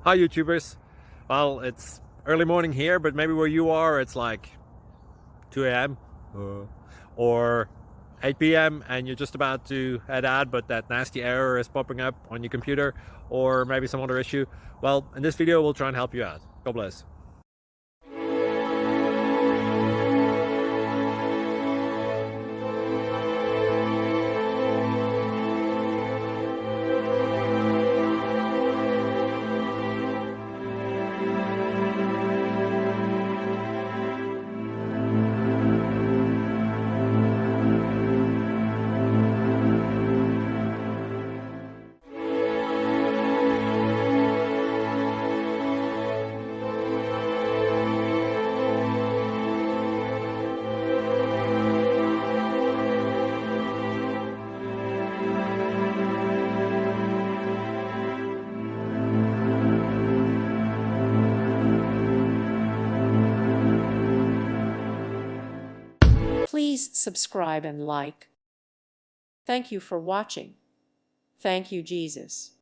Hi YouTubers. Well, it's early morning here, but maybe where you are it's like 2 a.m. or 8 p.m. and you're just about to head out, but that nasty error is popping up on your computer, or maybe some other issue. Well, in this video we'll try and help you out. God bless. Please subscribe and like. Thank you for watching. Thank you, Jesus.